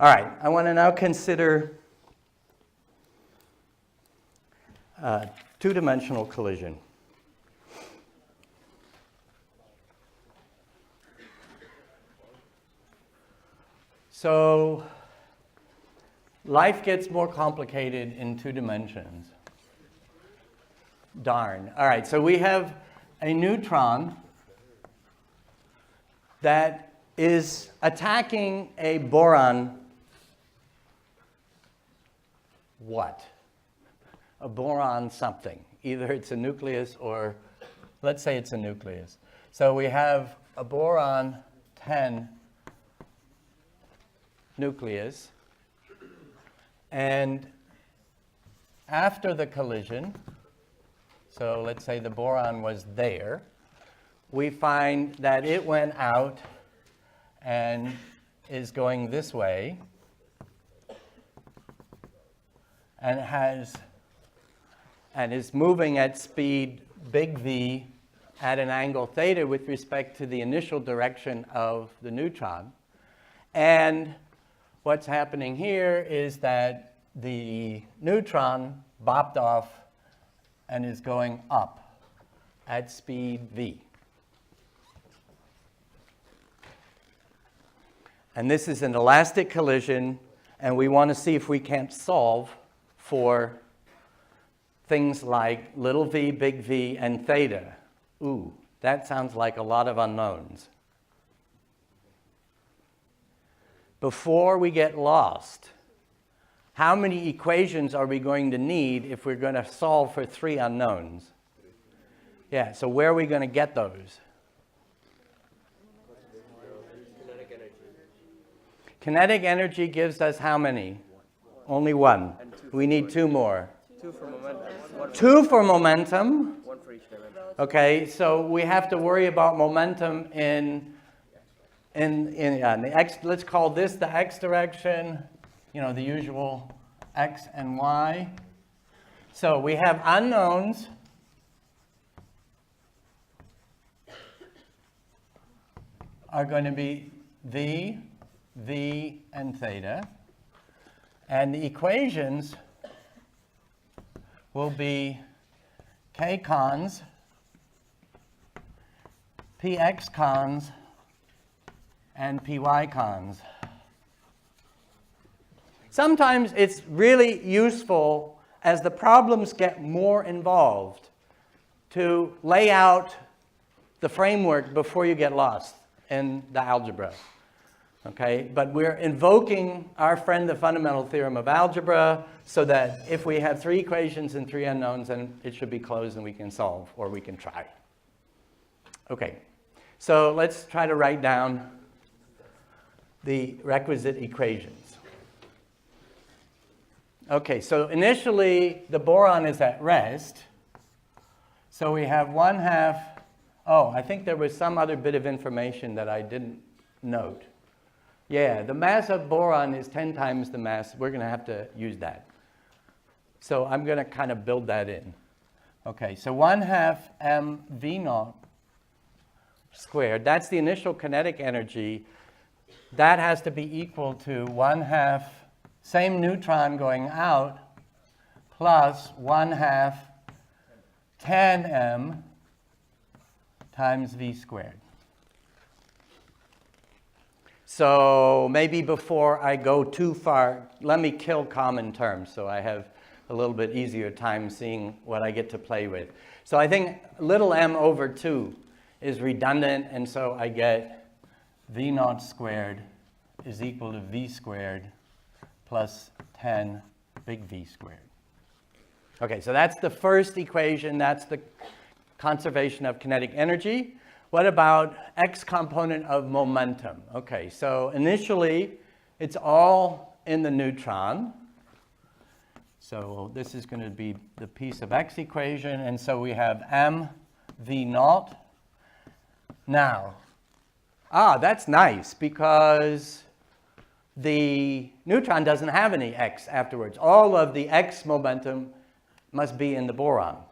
All right, I want to now consider two-dimensional collision. So life gets more complicated in 2 dimensions. Darn. All right, so we have a neutron that is attacking a boron. What? A boron something. Either it's a nucleus or, let's say it's a nucleus. So we have a boron 10 nucleus, and after the collision, so let's say the boron was there, we find that it went out and is going this way and is moving at speed big V at an angle theta with respect to the initial direction of the neutron. And what's happening here is that the neutron bopped off and is going up at speed V. And this is an elastic collision, and we want to see if we can't solve for things like little v, big V, and theta. Ooh, that sounds like a lot of unknowns. Before we get lost, how many equations are we going to need if we're going to solve for 3 unknowns? Yeah, so where are we going to get those? Kinetic energy gives us how many? Only 1. We need 2 more. 2 for momentum. 2 for momentum. 1 for each dimension. Okay, so we have to worry about momentum in the x. Let's call this the x direction. You know, the usual x and y. So we have unknowns. Are going to be v, v, and theta. And the equations will be k cons, px cons, and py cons. Sometimes it's really useful, as the problems get more involved, to lay out the framework before you get lost in the algebra. Okay, but we're invoking our friend, the fundamental theorem of algebra, so that if we have 3 equations and 3 unknowns, then it should be closed and we can solve, or we can try. Okay, so let's try to write down the requisite equations. Okay, so initially the boron is at rest. So we have 1/2. Oh, I think there was some other bit of information that I didn't note. Yeah, the mass of boron is 10 times the mass. We're going to have to use that. So I'm going to kind of build that in. Okay, so 1/2 mv0 squared. That's the initial kinetic energy. That has to be equal to 1/2 same neutron going out plus 1/2 10m times v squared. So maybe before I go too far, let me kill common terms so I have a little bit easier time seeing what I get to play with. So I think little m over 2 is redundant, and so I get v0 squared is equal to v squared plus 10 big V squared. Okay, so that's the first equation. That's the conservation of kinetic energy. What about x component of momentum? Okay, so initially it's all in the neutron. So this is going to be the piece of x equation, and so we have m v0. Now, that's nice because the neutron doesn't have any x afterwards. All of the x momentum must be in the boron,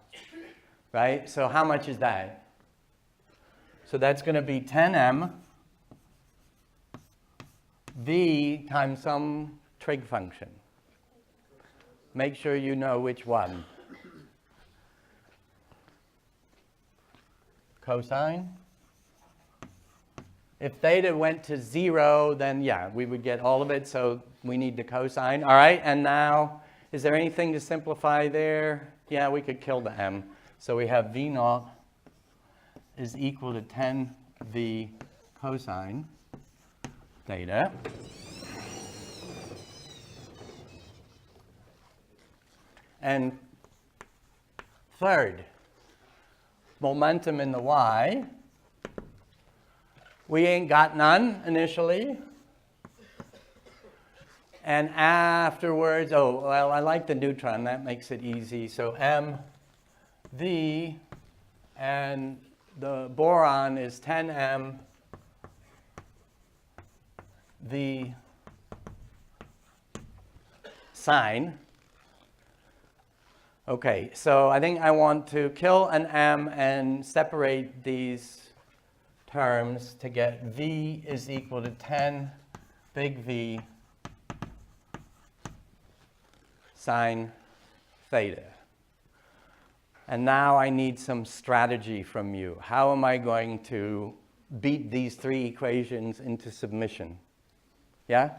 right? So how much is that? So that's going to be 10m v times some trig function. Make sure you know which one. Cosine. If theta went to 0, then yeah, we would get all of it, so we need the cosine. All right, and now, is there anything to simplify there? Yeah, we could kill the m. So we have v naught is equal to 10v cosine theta. And third, momentum in the y. We ain't got none initially. And afterwards, oh, well, I like the neutron. That makes it easy. So mv, and the boron is 10m v sine. Okay, so I think I want to kill an m and separate these terms to get v is equal to 10 big V sine theta. And now I need some strategy from you. How am I going to beat these three equations into submission? Yeah? If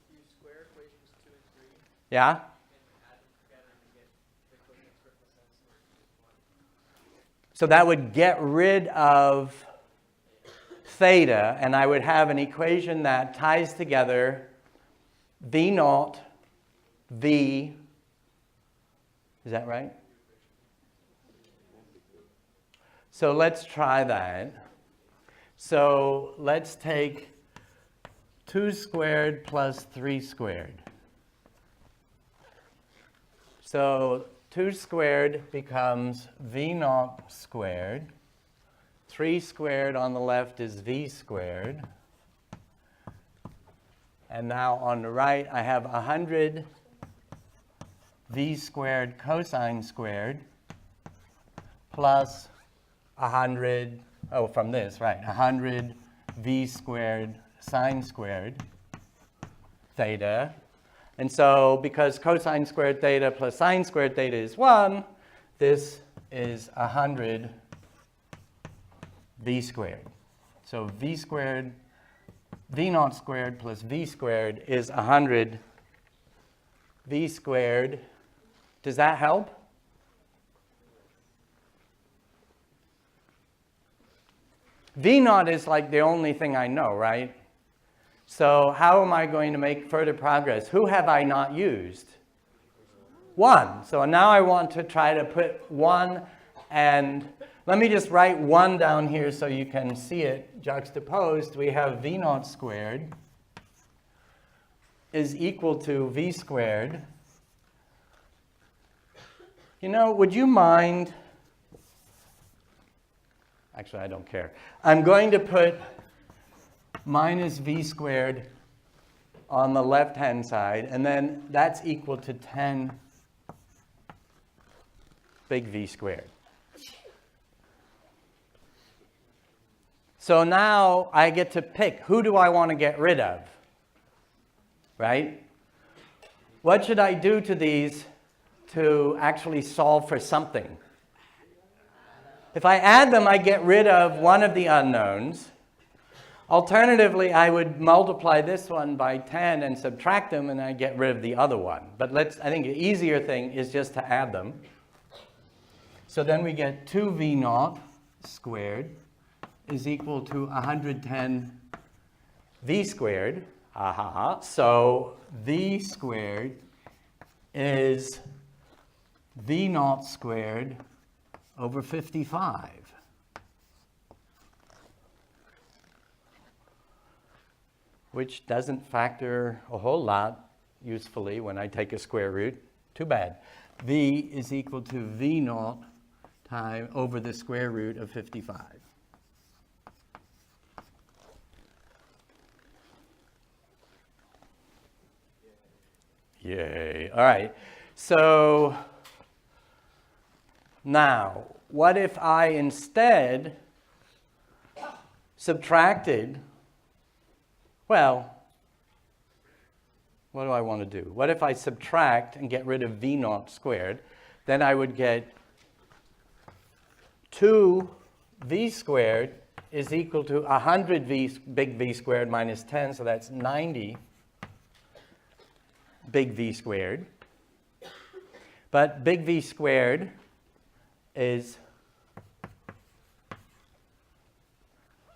you square equations 2 and 3, Yeah? and add them together and get the equation of triple sense. So that would get rid of theta, and I would have an equation that ties together v naught, v, is that right? So let's try that. So let's take 2 squared plus 3 squared. So 2 squared becomes v naught squared. 3 squared on the left is v squared. And now on the right, I have 100 v squared cosine squared plus 100, oh, from this, right, 100 v squared sine squared theta. And so because cosine squared theta plus sine squared theta is 1, this is 100 v squared. So v squared, v naught squared plus v squared is 100 v squared. Does that help? V naught is like the only thing I know, right? So how am I going to make further progress? Who have I not used? 1. So now I want to try to put 1, and let me just write 1 down here so you can see it juxtaposed. We have v naught squared is equal to v squared. You know, would you mind? Actually, I don't care. I'm going to put minus v squared on the left-hand side, and then that's equal to 10 big V squared. So now I get to pick, who do I want to get rid of? Right? What should I do to these to actually solve for something? If I add them, I get rid of one of the unknowns. Alternatively, I would multiply this one by 10 and subtract them, and I get rid of the other one. But I think the easier thing is just to add them. So then we get 2v naught squared is equal to 110 v squared. So v squared is v naught squared over 55. Which doesn't factor a whole lot usefully when I take a square root. Too bad. V is equal to v naught time over the square root of 55. Yay. All right. So now, what if I instead subtracted, well, what do I want to do? What if I subtract and get rid of v naught squared? Then I would get 2v squared is equal to 100 big V squared minus 10, so that's 90 big V squared. But big V squared is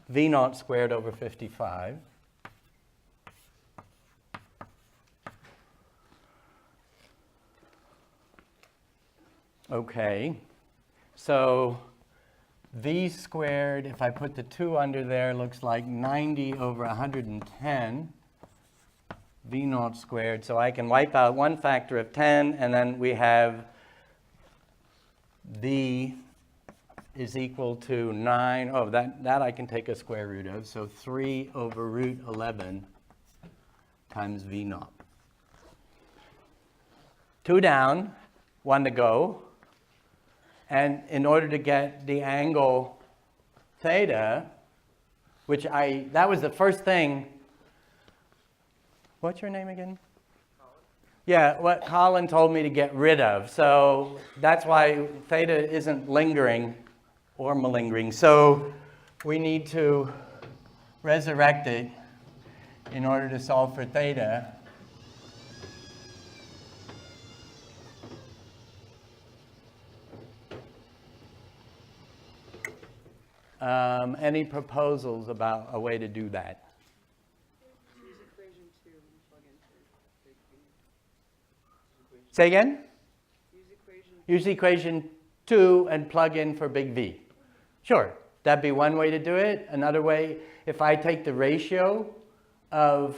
V naught squared over 55. Okay, so V squared, if I put the 2 under there, looks like 90 over 110 V naught squared. So I can wipe out one factor of 10, and then we have V is equal to 9. Oh, that I can take a square root of. So 3 over root 11 times V naught. 2 down, 1 to go. And in order to get the angle theta, that was the first thing. What's your name again? Colin. Yeah, what Colin told me to get rid of. So that's why theta isn't lingering or malingering. So we need to resurrect it in order to solve for theta. Any proposals about a way to do that? Use equation 2 and plug into big V. Say again? Use equation Use equation 2 and plug in for big V. Sure, that'd be one way to do it. Another way, if I take the ratio of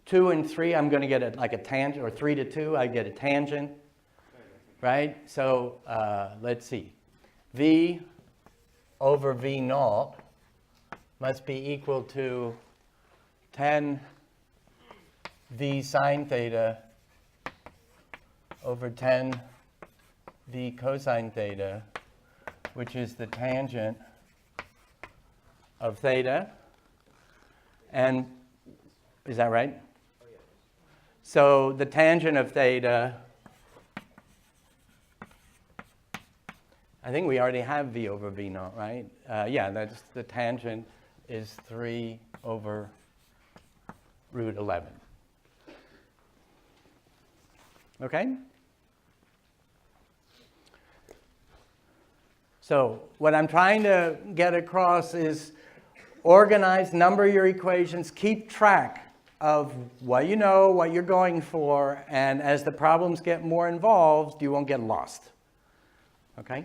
2 and 3, I'm going to get like a tangent, or 3 to 2, I get a tangent, right? So let's see. V over V naught must be equal to 10 V sine theta over 10 V cosine theta, which is the tangent of theta. And is that right? So the tangent of theta, I think we already have V over V naught, right? Yeah, that's the tangent is 3 over root 11. Okay? So what I'm trying to get across is organize, number your equations, keep track of what you know, what you're going for, and as the problems get more involved, you won't get lost. Okay?